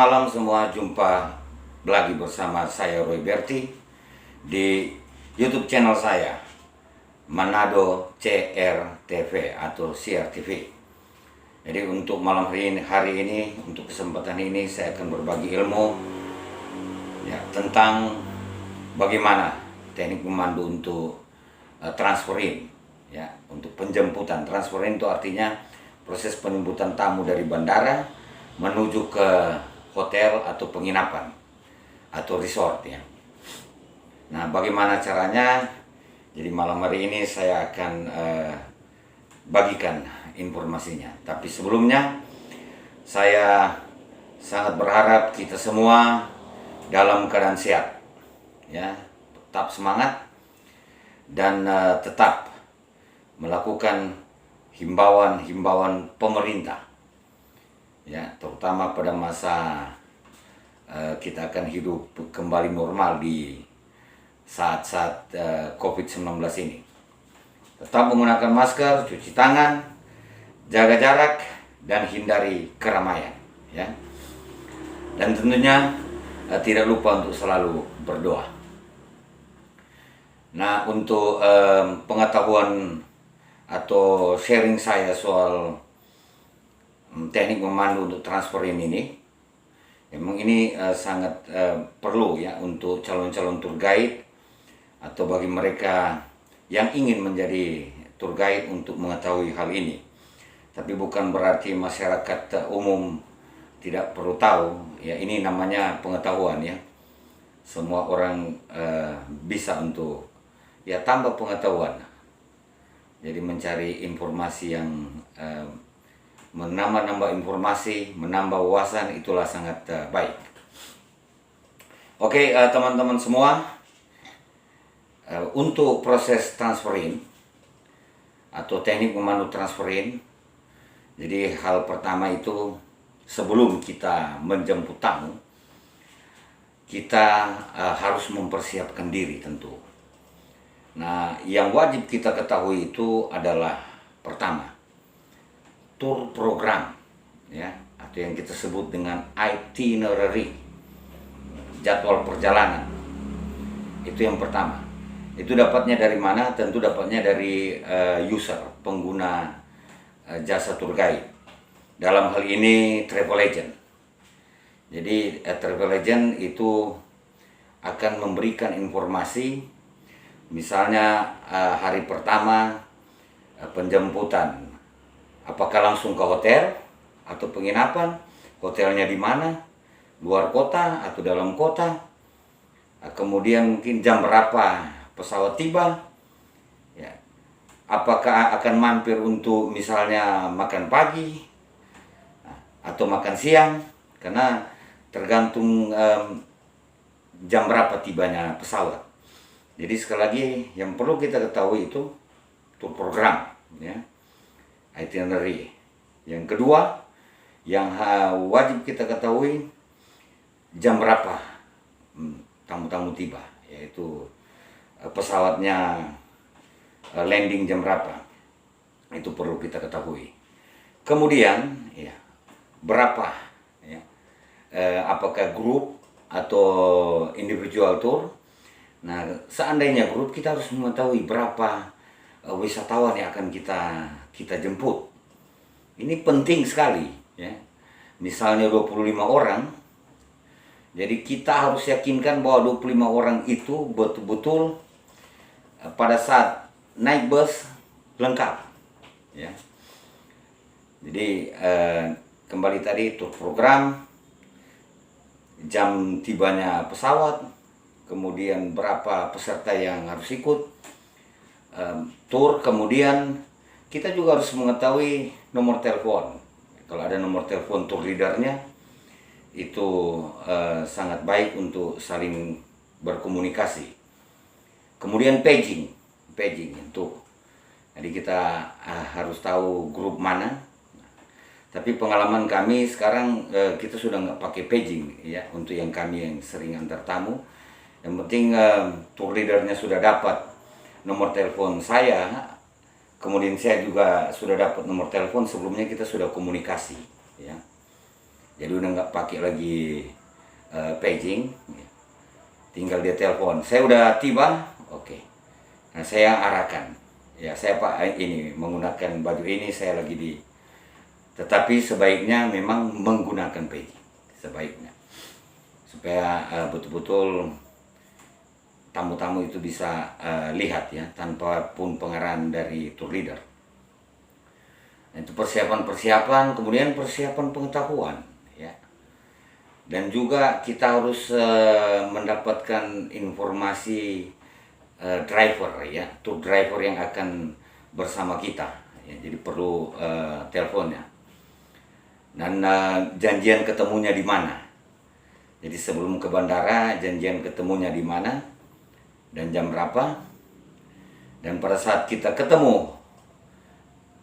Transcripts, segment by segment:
malam semua, jumpa lagi bersama saya Roy Berti di YouTube channel saya Manado CRTV atau CRTV. Jadi untuk malam hari ini, untuk kesempatan ini saya akan berbagi ilmu ya, tentang bagaimana teknik memandu untuk transferin ya, untuk penjemputan. Transferin itu artinya proses penjemputan tamu dari bandara menuju ke hotel atau penginapan atau resort ya. Nah, bagaimana caranya? Jadi malam hari ini saya akan bagikan informasinya. Tapi sebelumnya saya sangat berharap kita semua dalam keadaan sehat ya, tetap semangat dan tetap melakukan himbauan pemerintah ya, terutama pada masa kita akan hidup kembali normal di saat-saat COVID-19 ini. Tetap menggunakan masker, cuci tangan, jaga jarak, dan hindari keramaian ya. Dan tentunya tidak lupa untuk selalu berdoa. Nah, untuk pengetahuan atau sharing saya soal teknik memandu untuk transferin ini, memang ini sangat perlu ya untuk calon-calon tour guide atau bagi mereka yang ingin menjadi tour guide untuk mengetahui hal ini. Tapi bukan berarti masyarakat umum tidak perlu tahu ya, ini namanya pengetahuan ya. Semua orang bisa untuk ya tambah pengetahuan. Jadi mencari informasi yang menambah informasi, menambah wawasan, itulah sangat baik. Oke, teman-teman semua, untuk proses transferin atau teknik memandu transferin, jadi hal pertama itu sebelum kita menjemput tamu, kita harus mempersiapkan diri tentu. Nah, yang wajib kita ketahui itu adalah pertama, tour program ya, atau yang kita sebut dengan itinerary, jadwal perjalanan. Itu yang pertama. Itu dapatnya dari mana? Tentu dapatnya dari user, pengguna jasa tour guide. Dalam hal ini travel agent. Jadi travel agent itu akan memberikan informasi, misalnya hari pertama penjemputan, apakah langsung ke hotel atau penginapan, hotelnya di mana, luar kota atau dalam kota, kemudian mungkin jam berapa pesawat tiba, ya, apakah akan mampir untuk misalnya makan pagi atau makan siang, karena tergantung jam berapa tibanya pesawat. Jadi sekali lagi yang perlu kita ketahui itu tour program ya, itinerary. Yang kedua yang wajib kita ketahui, jam berapa tamu-tamu tiba, yaitu pesawatnya landing jam berapa, itu perlu kita ketahui. Kemudian ya, berapa ya, apakah grup atau individual tour. Nah, seandainya grup, kita harus mengetahui berapa wisatawan yang akan kita jemput. Ini penting sekali ya. Misalnya 25 orang, jadi kita harus yakinkan bahwa 25 orang itu betul-betul pada saat naik bus lengkap ya. Jadi kembali tadi, tour program, jam tibanya pesawat, kemudian berapa peserta yang harus ikut tour, kemudian kita juga harus mengetahui nomor telepon. Kalau ada nomor telepon tour leadernya, itu sangat baik untuk saling berkomunikasi. Kemudian paging itu, jadi kita harus tahu grup mana. Tapi pengalaman kami sekarang kita sudah nggak pakai paging ya, untuk yang kami yang sering antar tamu. Yang penting tour leadernya sudah dapat nomor telepon saya, kemudian saya juga sudah dapat nomor telepon, sebelumnya kita sudah komunikasi ya. Jadi udah nggak pakai lagi paging, tinggal dia telepon, saya udah tiba, oke. Nah saya arahkan, ya saya Pak ini menggunakan baju ini, saya lagi di. Tetapi sebaiknya memang menggunakan paging, sebaiknya supaya betul-betul tamu-tamu itu bisa lihat ya, tanpa pun pengarahan dari tour leader. Itu persiapan-persiapan, kemudian persiapan pengetahuan ya. Dan juga kita harus mendapatkan informasi driver ya, tour driver yang akan bersama kita ya, jadi perlu teleponnya. Dan janjian ketemunya di mana. Jadi sebelum ke bandara janjian ketemunya di mana dan jam berapa. Dan pada saat kita ketemu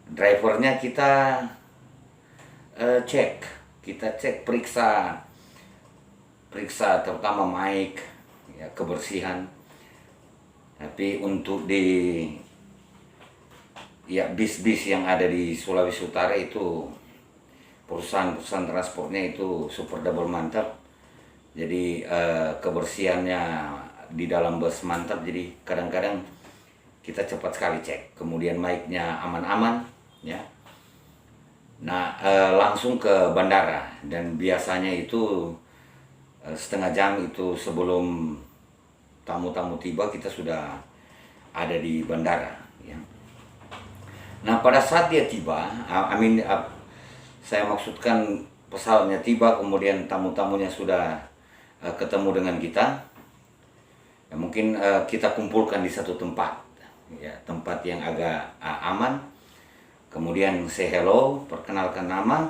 drivernya kita cek, periksa terutama mic ya, kebersihan. Tapi untuk di ya bis-bis yang ada di Sulawesi Utara itu perusahaan transportnya itu super double mantap. Jadi kebersihannya di dalam bus mantap, jadi kadang-kadang kita cepat sekali cek. Kemudian mic-nya aman-aman ya. Nah langsung ke bandara, dan biasanya itu setengah jam itu sebelum tamu-tamu tiba kita sudah ada di bandara ya. Nah pada saat dia tiba, saya maksudkan pesawatnya tiba, kemudian tamu-tamunya sudah ketemu dengan kita ya, mungkin kita kumpulkan di satu tempat ya, tempat yang agak aman. Kemudian say hello, perkenalkan nama.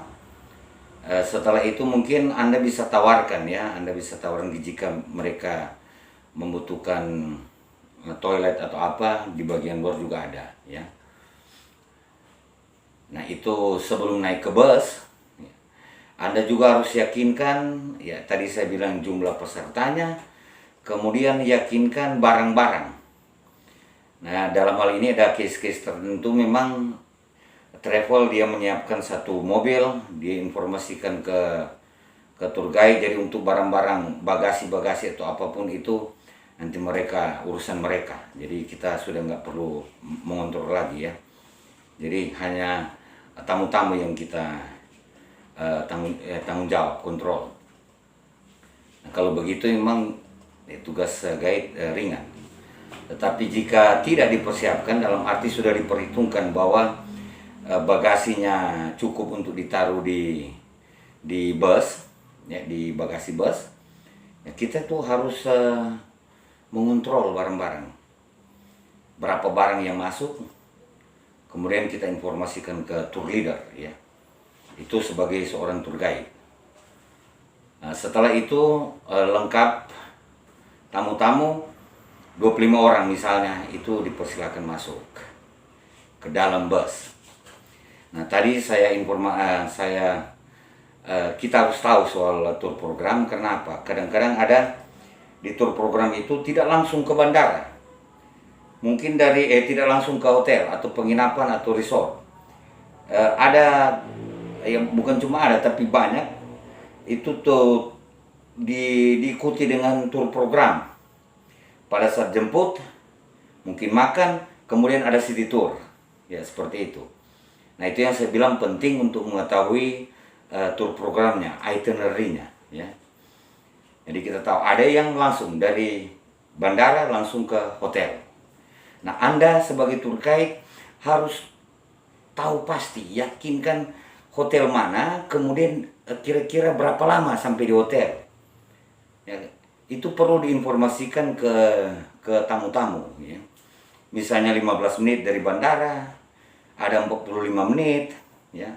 Setelah itu mungkin Anda bisa tawarkan ya, Anda bisa tawarkan jika mereka membutuhkan toilet atau apa, di bagian luar juga ada ya. Nah itu sebelum naik ke bus, Anda juga harus yakinkan ya, tadi saya bilang jumlah pesertanya, kemudian yakinkan barang-barang. Nah dalam hal ini ada case-case tertentu memang travel dia menyiapkan satu mobil, dia informasikan ke tour guide, jadi untuk barang-barang bagasi atau apapun itu nanti mereka urusan mereka, jadi kita sudah nggak perlu mengontrol lagi ya. Jadi hanya tamu-tamu yang kita tanggung jawab kontrol. Nah, kalau begitu memang tugas guide ringan. Tetapi jika tidak dipersiapkan, dalam arti sudah diperhitungkan bahwa bagasinya cukup untuk ditaruh di bus ya, di bagasi bus ya, kita tuh harus mengontrol barang-barang, berapa barang yang masuk, kemudian kita informasikan ke tour leader ya, itu sebagai seorang tour guide. Nah, setelah itu lengkap tamu-tamu 25 orang misalnya, itu dipersilakan masuk ke dalam bus. Nah tadi kita harus tahu soal tour program. Kenapa? Kadang-kadang ada di tour program itu tidak langsung ke bandara, mungkin tidak langsung ke hotel atau penginapan atau resort. Ada ya, bukan cuma ada tapi banyak itu tuh diikuti dengan tour program. Pada saat jemput mungkin makan, kemudian ada city tour ya, seperti itu. Nah itu yang saya bilang penting untuk mengetahui tour programnya, itinerary-nya ya. Jadi kita tahu ada yang langsung dari bandara langsung ke hotel. Nah Anda sebagai tour guide harus tahu pasti, yakinkan hotel mana, kemudian kira-kira berapa lama sampai di hotel ya. Itu perlu diinformasikan ke tamu-tamu ya. Misalnya 15 menit dari bandara, ada 45 menit ya,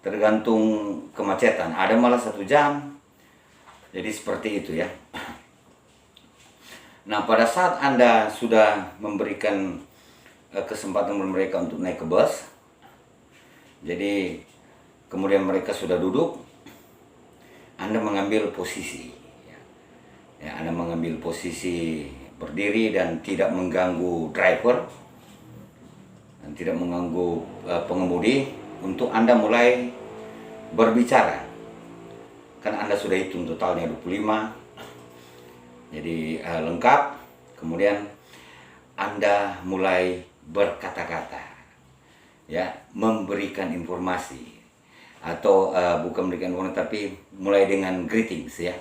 tergantung kemacetan, ada malah 1 jam. Jadi seperti itu ya. Nah pada saat Anda sudah memberikan kesempatan mereka untuk naik ke bus, jadi kemudian mereka sudah duduk, Anda mengambil posisi ya, Anda mengambil posisi berdiri dan tidak mengganggu driver dan tidak mengganggu pengemudi, untuk Anda mulai berbicara kan Anda sudah hitung totalnya 25. Jadi lengkap. Kemudian Anda mulai berkata-kata, ya, memberikan informasi, atau bukan memberikan informasi tapi mulai dengan greetings, ya.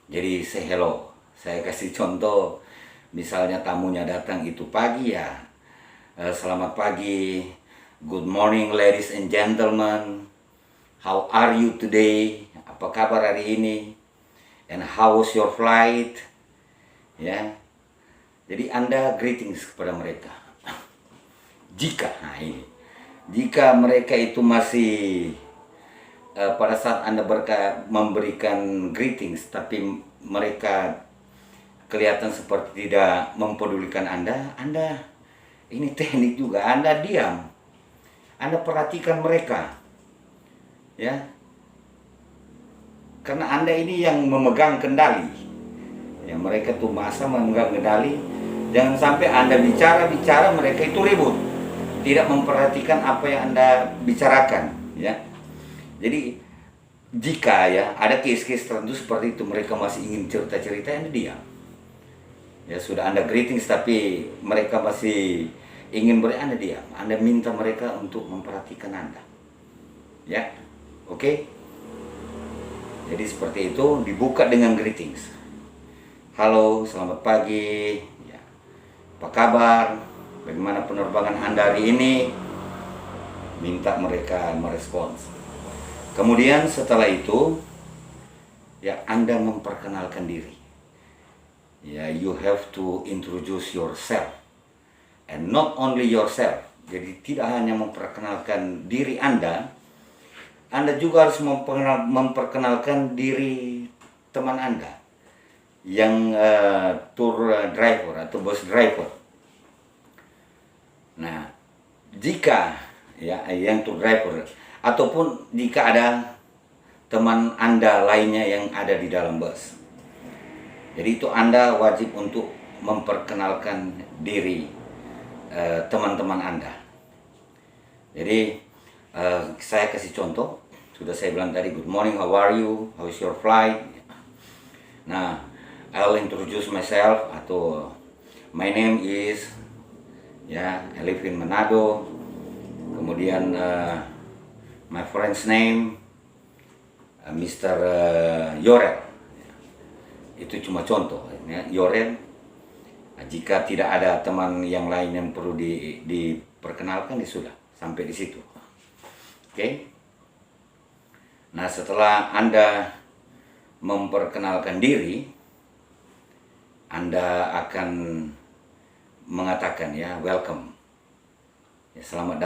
Jadi say hello. Saya kasih contoh, misalnya tamunya datang itu pagi, ya, selamat pagi, good morning ladies and gentlemen, how are you today, apa kabar hari ini, and how was your flight, ya. Jadi Anda greetings kepada mereka. Jika mereka itu masih pada saat Anda memberikan greetings tapi mereka kelihatan seperti tidak mempedulikan Anda, ini teknik juga, Anda diam. Anda perhatikan mereka, ya. Karena Anda ini yang memegang kendali. Ya, mereka tuh masa memegang kendali. Jangan sampai Anda bicara mereka itu ribut, tidak memperhatikan apa yang Anda bicarakan, ya. Jadi jika, ya, ada case-case tertentu seperti itu, mereka masih ingin cerita-cerita, Anda diam. Ya, sudah Anda greetings tapi mereka masih ingin Anda diam. Anda minta mereka untuk memperhatikan Anda, ya. Oke. Jadi seperti itu, dibuka dengan greetings. Halo, selamat pagi, ya. Apa kabar? Bagaimana penerbangan Anda hari ini? Minta mereka merespons. Kemudian setelah itu, ya, Anda memperkenalkan diri. Ya, you have to introduce yourself, and not only yourself. Jadi tidak hanya memperkenalkan diri Anda juga harus memperkenalkan diri teman Anda yang tour driver atau bus driver. Nah, jika, ya, yang tour driver ataupun jika ada teman Anda lainnya yang ada di dalam bus, jadi itu Anda wajib untuk memperkenalkan diri teman-teman Anda. Jadi saya kasih contoh, sudah saya bilang tadi, good morning, how are you, how is your flight. Nah, I'll introduce myself, atau my name is, ya, I live in Manado. Kemudian my friend's name Mr. Yorel. Itu cuma contoh, ya, Yorel. Jika tidak ada teman yang lain yang perlu diperkenalkan, ya sudah, sampai di situ. Oke. Nah, setelah Anda memperkenalkan diri, Anda akan mengatakan, ya, welcome. Ya, selamat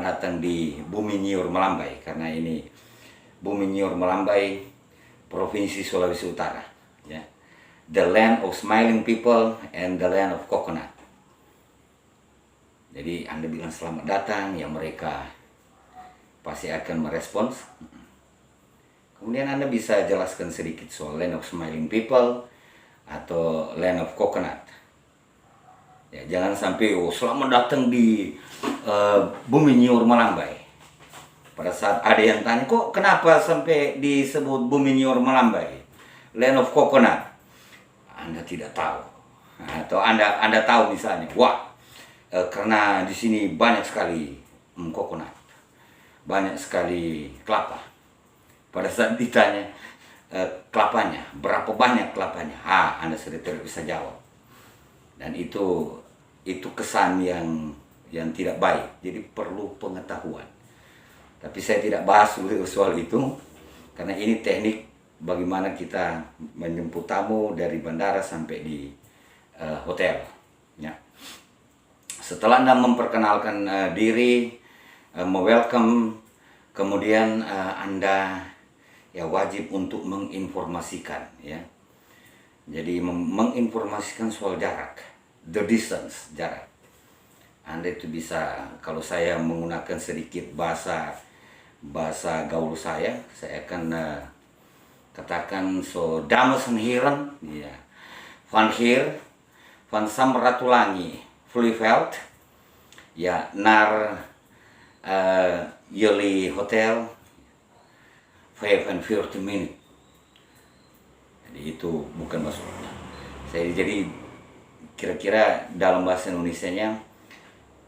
datang di Bumi Nyiur Melambai, karena ini Bumi Nyiur Melambai, Provinsi Sulawesi Utara, ya. The land of smiling people and the land of coconut. Jadi Anda bilang selamat datang, ya, mereka pasti akan merespons. Kemudian Anda bisa jelaskan sedikit soal land of smiling people atau land of coconut. Ya, jangan sampai selamat datang di Bumi Nyiur Melambai. Pada saat ada yang tanya, kok kenapa sampai disebut Bumi Nyiur Melambai, land of coconut? Anda tidak tahu. Atau Anda tahu misalnya, karena di sini banyak sekali coconut, banyak sekali kelapa. Pada saat ditanya kelapanya, berapa banyak kelapanya, Anda sudah tidak bisa jawab. Dan itu kesan yang tidak baik. Jadi perlu pengetahuan. Tapi saya tidak bahas soal itu, karena ini teknik bagaimana kita menjemput tamu dari bandara sampai di hotel. Ya. Setelah Anda memperkenalkan diri, welcome, kemudian Anda, ya, wajib untuk menginformasikan, ya. Jadi menginformasikan soal jarak, the distance, jarak. Anda itu bisa, kalau saya menggunakan sedikit bahasa gaul saya akan katakan, so dames en heren, ya, van hier, van Samratulangi, Vlieveld, ya, naar jullie hotel, 5 and 30 minutes. Jadi itu bukan maksudnya. Jadi kira-kira dalam bahasa Indonesianya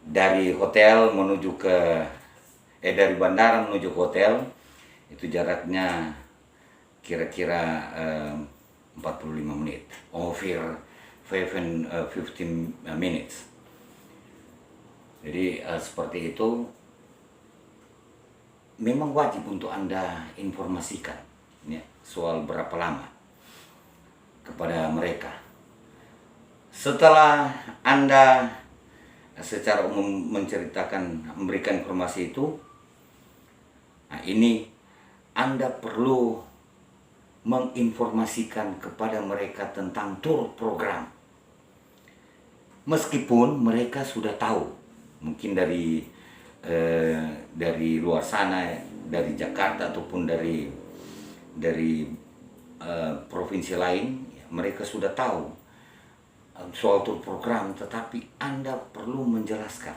dari hotel menuju ke dari bandara menuju ke hotel itu jaraknya kira-kira 45 menit. Over 5 and 15 minutes. Jadi seperti itu. Memang wajib untuk Anda informasikan ya, soal berapa lama kepada mereka. Setelah Anda secara umum menceritakan, memberikan informasi itu, nah ini Anda perlu menginformasikan kepada mereka tentang tur program. Meskipun mereka sudah tahu, mungkin dari luar sana, dari Jakarta ataupun dari provinsi lain, mereka sudah tahu soal tur program, tetapi Anda perlu menjelaskan.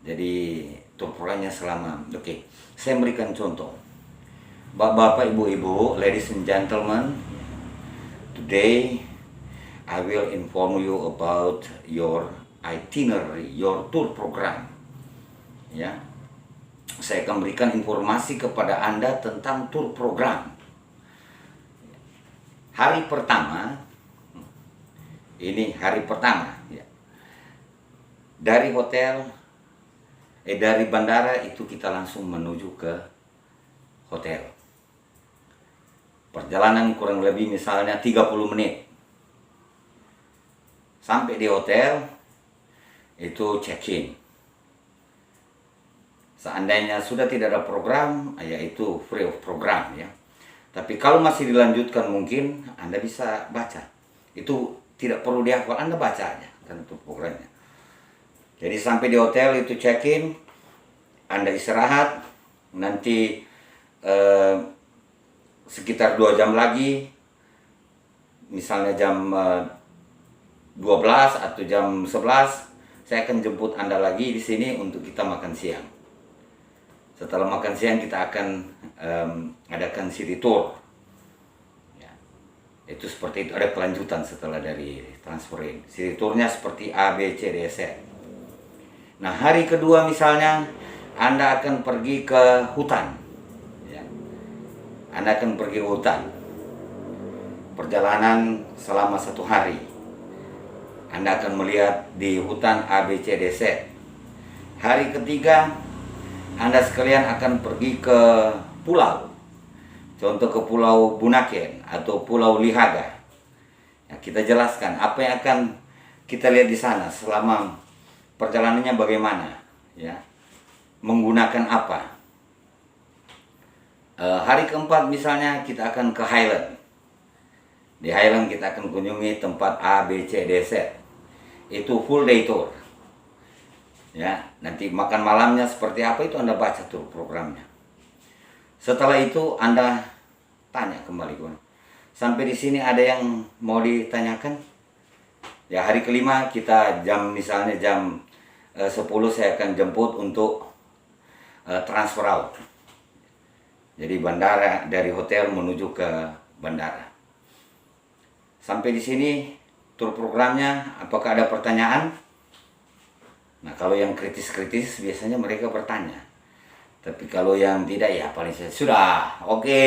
Jadi tur programnya selama, saya berikan contoh. Bapak, ibu-ibu, ladies and gentlemen, today I will inform you about your itinerary, your tour program. Ya, saya akan berikan informasi kepada Anda tentang tur program. Hari pertama, ini hari pertama, ya. Dari hotel, dari bandara itu kita langsung menuju ke hotel. Perjalanan kurang lebih misalnya 30 menit. Sampai di hotel, itu check-in. Seandainya sudah tidak ada program, yaitu free of program ya. Tapi kalau masih dilanjutkan mungkin Anda bisa baca. Itu tidak perlu dihafal, Anda baca aja kan itu programnya. Jadi sampai di hotel itu check-in, Anda istirahat, nanti sekitar 2 jam lagi, misalnya jam 12 atau jam 11, saya akan jemput Anda lagi di sini untuk kita makan siang. Setelah makan siang kita akan adakan city tour. Ya, itu seperti itu, ada kelanjutan setelah dari transferin. City tournya seperti A, B, C, D, S. Nah hari kedua misalnya Anda akan pergi ke hutan. Ya. Anda akan pergi ke hutan. Perjalanan selama 1 hari. Anda akan melihat di hutan A, B, C, D, S. Hari ketiga Anda sekalian akan pergi ke pulau. Contoh ke Pulau Bunaken atau Pulau Lihaga. Ya, kita jelaskan apa yang akan kita lihat di sana selama perjalanannya bagaimana, ya. Menggunakan apa. Hari keempat misalnya kita akan ke Highland. Di Highland kita akan kunjungi tempat A, B, C, D, S. Itu full day tour. Ya, nanti makan malamnya seperti apa itu Anda baca tuh programnya. Setelah itu Anda tanya kembali, sampai di sini ada yang mau ditanyakan? Ya, hari kelima kita misalnya jam 10 saya akan jemput untuk transfer out. Jadi bandara, dari hotel menuju ke bandara. Sampai di sini tur programnya, apakah ada pertanyaan? Nah kalau yang kritis-kritis biasanya mereka bertanya. Tapi kalau yang tidak ya paling saya sudah oke.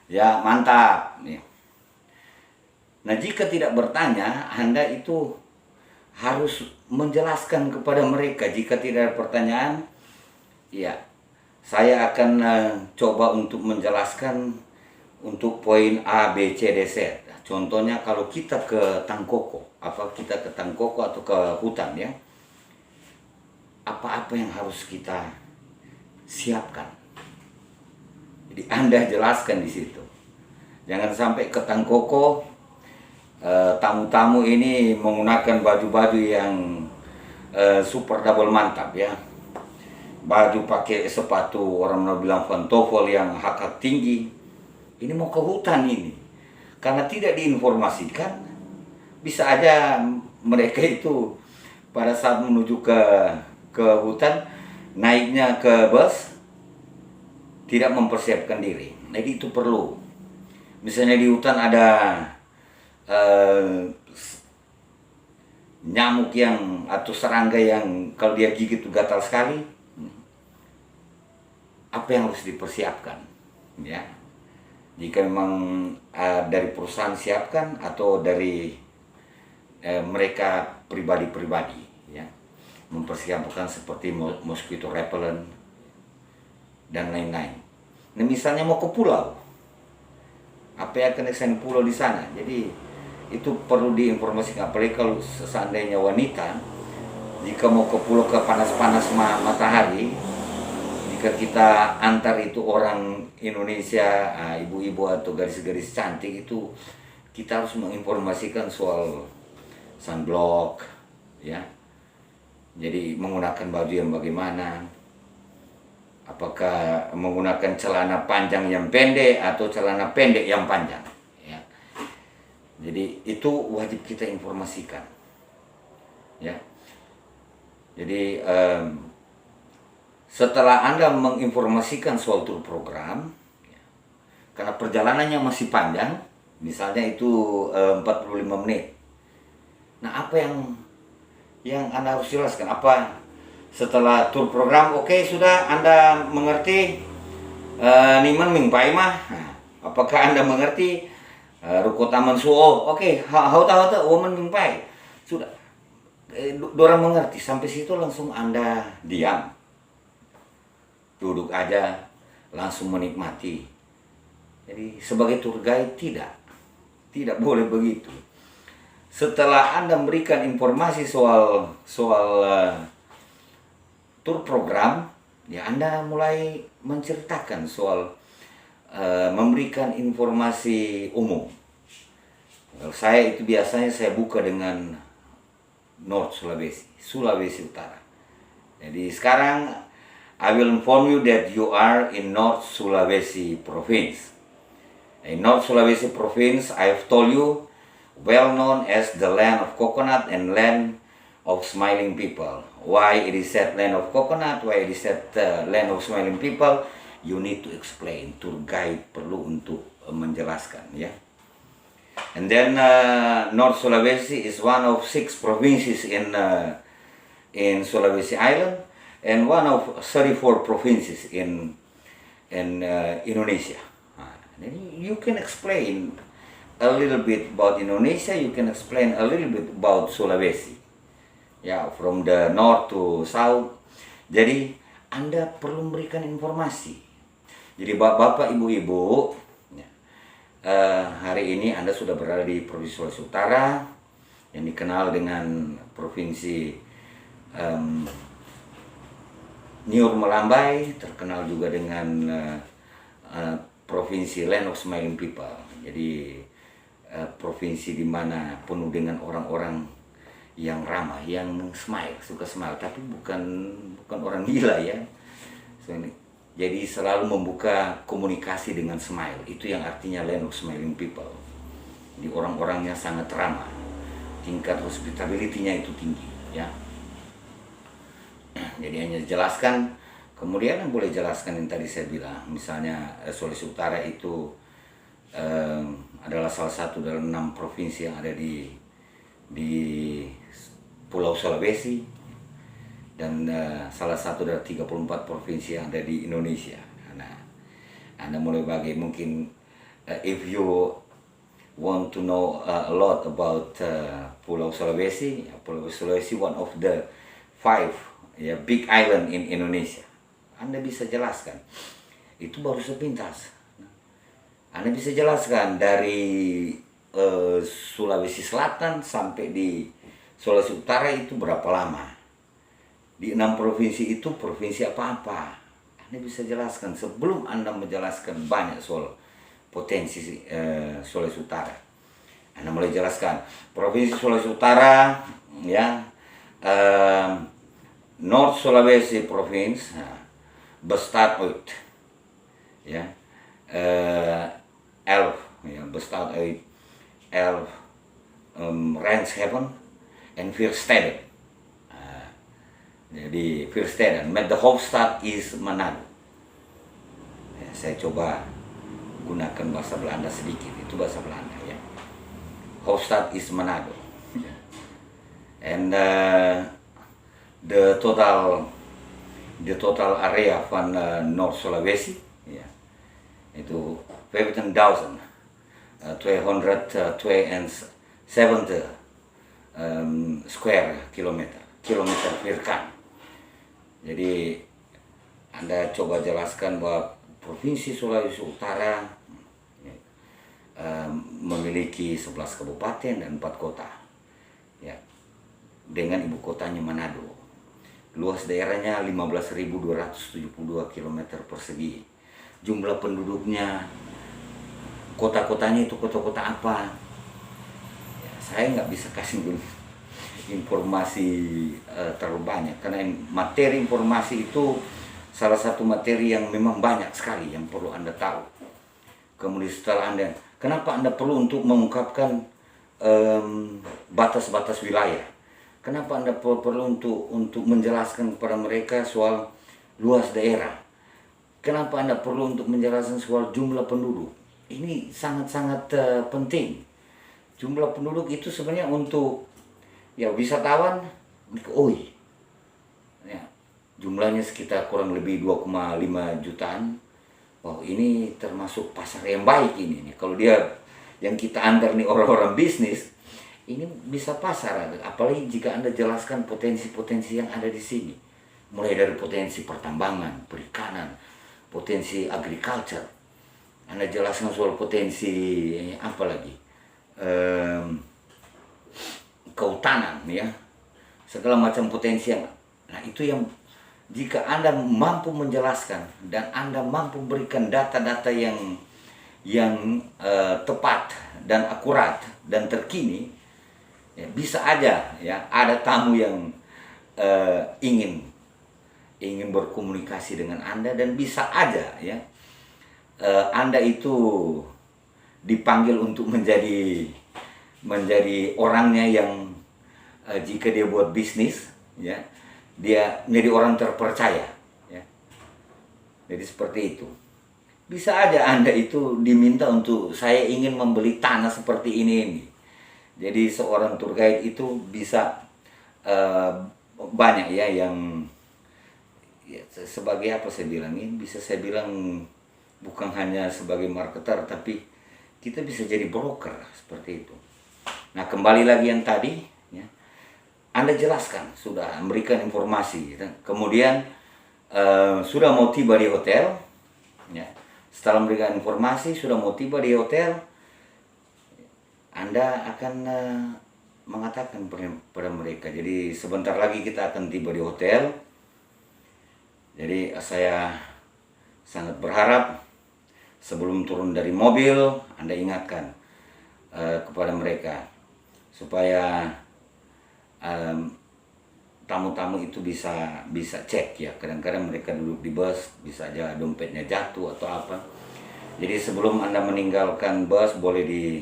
Ya mantap. Nah jika tidak bertanya, Anda itu harus menjelaskan kepada mereka. Jika tidak ada pertanyaan, ya saya akan coba untuk menjelaskan untuk poin A, B, C, D, Z. Contohnya kalau kita ke Tangkoko, kita ke Tangkoko atau ke hutan ya, apa-apa yang harus kita siapkan. Jadi Anda jelaskan di situ. Jangan sampai ke Tangkoko tamu-tamu ini menggunakan baju-baju yang super double mantap ya. Baju pakai sepatu orang bilang pantofel yang hak-hak tinggi. Ini mau ke hutan ini. Karena tidak diinformasikan, bisa aja mereka itu pada saat menuju ke hutan, naiknya ke bus, tidak mempersiapkan diri. Jadi itu perlu. Misalnya di hutan ada nyamuk yang atau serangga yang kalau dia gigit itu gatal sekali, apa yang harus dipersiapkan, ya? Jika memang dari perusahaan siapkan atau dari mereka pribadi-pribadi, ya, mempersiapkan seperti mosquito repellent dan lain-lain. Nah, misalnya mau ke pulau, apa yang akan desain pulau di sana? Jadi itu perlu diinformasikan, apalagi kalau seandainya wanita, jika mau ke pulau ke panas-panas matahari, jika kita antar itu orang Indonesia, ibu-ibu atau garis-garis cantik itu, kita harus menginformasikan soal sunblock, ya. Jadi menggunakan baju yang bagaimana, apakah menggunakan celana panjang yang pendek atau celana pendek yang panjang, ya. Jadi itu wajib kita informasikan, ya. Jadi setelah Anda menginformasikan soal tour program, ya, karena perjalanannya masih panjang, misalnya itu 45 menit. Nah, apa yang Anda harus jelaskan? Apa setelah tour program, oke, sudah Anda mengerti Niman Mingpai mah? Nah, apakah Anda mengerti Ruko Taman Suo? Oke, how tahu Woman Mingpai? Sudah, dorang mengerti. Sampai situ langsung Anda diam, duduk aja, langsung menikmati. Jadi sebagai tour guide tidak boleh begitu. Setelah Anda memberikan informasi soal tour program, ya Anda mulai menceritakan soal memberikan informasi umum. Saya itu biasanya saya buka dengan North Sulawesi Utara. Jadi sekarang I will inform you that you are in North Sulawesi Province. In North Sulawesi Province, I have told you, well known as the land of coconut and land of smiling people. Why it is said land of coconut, why it is said land of smiling people, you need to explain. Tour guide perlu untuk menjelaskan, ya. And then North Sulawesi is one of 6 provinces in Sulawesi Island and one of 34 provinces in Indonesia. You can explain a little bit about Indonesia, you can explain a little bit about Sulawesi. Ya, from the north to south. Jadi Anda perlu memberikan informasi. Jadi bapak ibu-ibu, hari ini Anda sudah berada di Provinsi Sulawesi Utara yang dikenal dengan Provinsi Niur Melambai, terkenal juga dengan Provinsi Land of Smiling People. Jadi provinsi di mana penuh dengan orang-orang yang ramah, yang smile, suka smile, tapi bukan orang gila, ya. Jadi selalu membuka komunikasi dengan smile. Itu yang artinya Land of Smiling People. Jadi orang-orangnya sangat ramah, tingkat hospitality-nya itu tinggi, ya. Jadi hanya jelaskan. Kemudian boleh jelaskan yang tadi saya bilang, misalnya Sulawesi Utara itu adalah salah satu dalam 6 provinsi yang ada di Pulau Sulawesi, dan salah satu dari 34 provinsi yang ada di Indonesia. Nah, Anda mulai bagi mungkin if you want to know a lot about Pulau Sulawesi, Pulau Sulawesi one of the 5 big island in Indonesia. Anda bisa jelaskan. Itu baru sepintas. Anda bisa jelaskan dari Sulawesi Selatan sampai di Sulawesi Utara itu berapa lama. Di 6 provinsi itu provinsi apa-apa. Anda bisa jelaskan sebelum Anda menjelaskan banyak soal potensi Sulawesi Utara. Anda mulai jelaskan Provinsi Sulawesi Utara, ya, North Sulawesi Province, bestaat uit, ya, 11, ya, bestaat uit 11 Renshaven en 4 steden. Jadi 4 steden, met de hoofdstad is Manado. Saya coba gunakan bahasa Belanda sedikit, itu bahasa Belanda ya. Hoofdstad is Manado. And the total area van North Sulawesi ya, itu 15,270 square kilometer virkan. Jadi Anda coba jelaskan bahwa Provinsi Sulawesi Utara memiliki 11 kabupaten dan 4 kota ya, dengan ibu kotanya Manado. Luas daerahnya 15.272 km persegi. Jumlah penduduknya, kota-kotanya itu kota-kota apa? Ya, saya nggak bisa kasih informasi terlalu banyak, karena materi informasi itu salah satu materi yang memang banyak sekali yang perlu Anda tahu. Kemudian setelah Anda, kenapa Anda perlu untuk mengungkapkan batas-batas wilayah? Kenapa Anda perlu untuk menjelaskan kepada mereka soal luas daerah? Kenapa Anda perlu untuk menjelaskan soal jumlah penduduk? Ini sangat-sangat penting. Jumlah penduduk itu sebenarnya untuk ya wisatawan, ya, jumlahnya sekitar kurang lebih 2,5 jutaan. Oh, ini termasuk pasar yang baik ini. Kalau dia yang kita antar nih orang-orang bisnis, ini bisa pasar. Apalagi jika Anda jelaskan potensi-potensi yang ada di sini. Mulai dari potensi pertambangan, perikanan, potensi agriculture. Anda jelaskan soal potensi apa lagi? Kehutanan ya. Segala macam potensi yang, nah itu yang jika Anda mampu menjelaskan dan Anda mampu berikan data-data yang tepat dan akurat dan terkini, ya, bisa aja ya ada tamu yang ingin berkomunikasi dengan Anda, dan bisa aja ya Anda itu dipanggil untuk menjadi orangnya yang jika dia buat bisnis ya, dia menjadi orang terpercaya ya. Jadi seperti itu. Bisa aja Anda itu diminta untuk, saya ingin membeli tanah seperti ini. Jadi seorang tour guide itu bisa banyak ya yang ya, sebagai apa saya bilang ini, bisa saya bilang bukan hanya sebagai marketer, tapi kita bisa jadi broker seperti itu. Nah, kembali lagi yang tadi ya, Anda jelaskan, sudah memberikan informasi, kemudian sudah mau tiba di hotel ya. Setelah memberikan informasi, sudah mau tiba di hotel, Anda akan mengatakan pada mereka, jadi sebentar lagi kita akan tiba di hotel. Jadi saya sangat berharap sebelum turun dari mobil, Anda ingatkan kepada mereka supaya tamu-tamu itu bisa cek ya. Kadang-kadang mereka duduk di bus, bisa aja dompetnya jatuh atau apa. Jadi sebelum Anda meninggalkan bus, boleh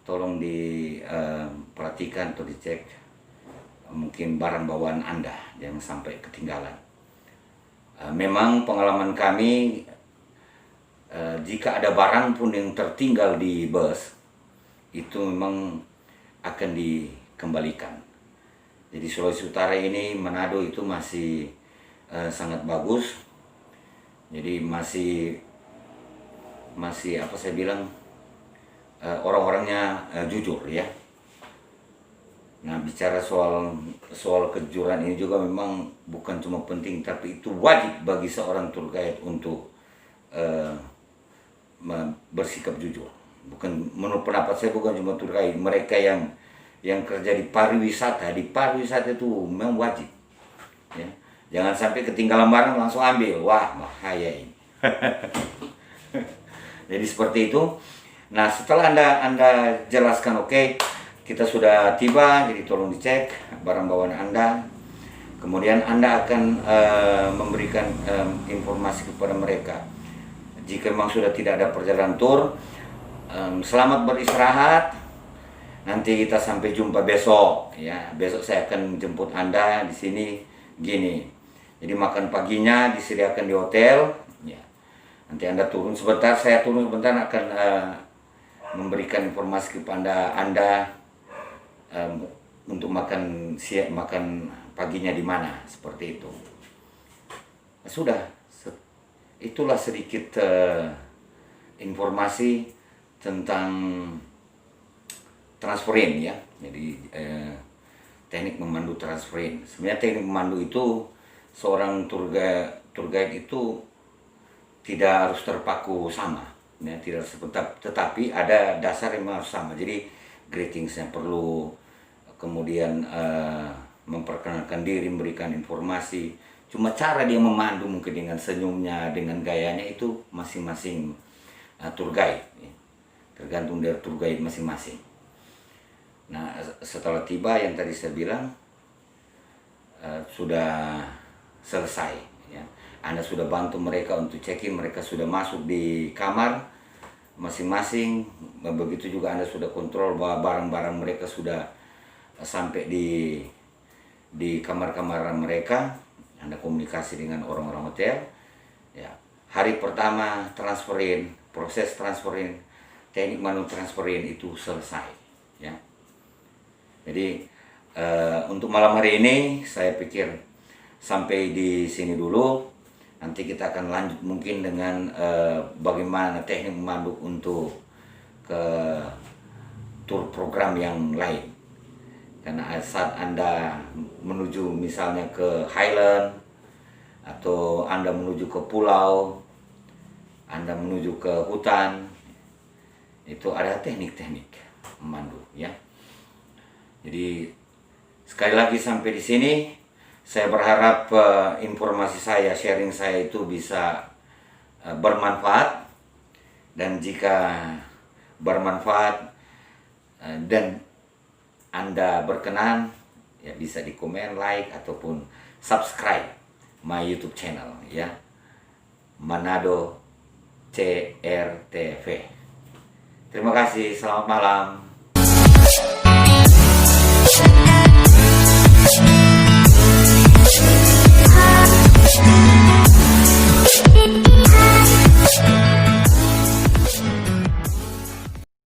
tolong diperhatikan atau dicek mungkin barang bawaan Anda, jangan sampai ketinggalan. Memang pengalaman kami, jika ada barang pun yang tertinggal di bus, itu memang akan dikembalikan. Jadi Sulawesi Utara ini, Manado itu masih sangat bagus. Jadi masih apa saya bilang, orang-orangnya jujur ya. Nah, bicara soal kejujuran ini juga memang bukan cuma penting, tapi itu wajib bagi seorang tour guide untuk bersikap jujur. Bukan, menurut pendapat saya, bukan cuma tour guide, mereka yang kerja di pariwisata itu memang wajib ya. Jangan sampai ketinggalan barang langsung ambil, wah bahaya ini. Jadi seperti itu. Nah, setelah Anda jelaskan, oke, kita sudah tiba, jadi tolong dicek barang bawaan Anda. Kemudian Anda akan memberikan informasi kepada mereka. Jika memang sudah tidak ada perjalanan tour, selamat beristirahat. Nanti kita sampai jumpa besok ya. Besok saya akan jemput Anda di sini gini. Jadi makan paginya disediakan di hotel ya. Nanti Anda turun sebentar, saya turun sebentar akan memberikan informasi kepada Anda untuk makan siang, makan paginya di mana, seperti itu. Sudah, itulah sedikit informasi tentang transferin ya. Jadi teknik memandu transferin. Sebenarnya teknik memandu itu seorang tour guide itu tidak harus terpaku sama, ya, tidak tetapi ada dasar yang harus sama. Jadi greetingsnya perlu, kemudian memperkenalkan diri, memberikan informasi. Cuma cara dia memandu mungkin dengan senyumnya, dengan gayanya itu masing-masing tour guide, ya. Tergantung dari tour guide masing-masing. Nah, setelah tiba yang tadi saya bilang sudah selesai, ya. Anda sudah bantu mereka untuk check-in, mereka sudah masuk di kamar masing-masing. Begitu juga Anda sudah kontrol bahwa barang-barang mereka sudah sampai di kamar-kamar mereka. Anda komunikasi dengan orang-orang hotel, ya. Hari pertama transferin, proses transferin, teknik manu transferin itu selesai, ya. Jadi untuk malam hari ini saya pikir sampai di sini dulu. Nanti kita akan lanjut mungkin dengan bagaimana teknik memandu untuk ke tour program yang lain. Karena saat Anda menuju misalnya ke Highland, atau Anda menuju ke pulau, Anda menuju ke hutan, itu ada teknik-teknik memandu, ya. Jadi sekali lagi sampai di sini saya berharap informasi saya, sharing saya itu bisa bermanfaat. Dan jika bermanfaat dan Anda berkenan, ya bisa di komen, like, ataupun subscribe my YouTube channel, ya. Manado CRTV. Terima kasih, selamat malam.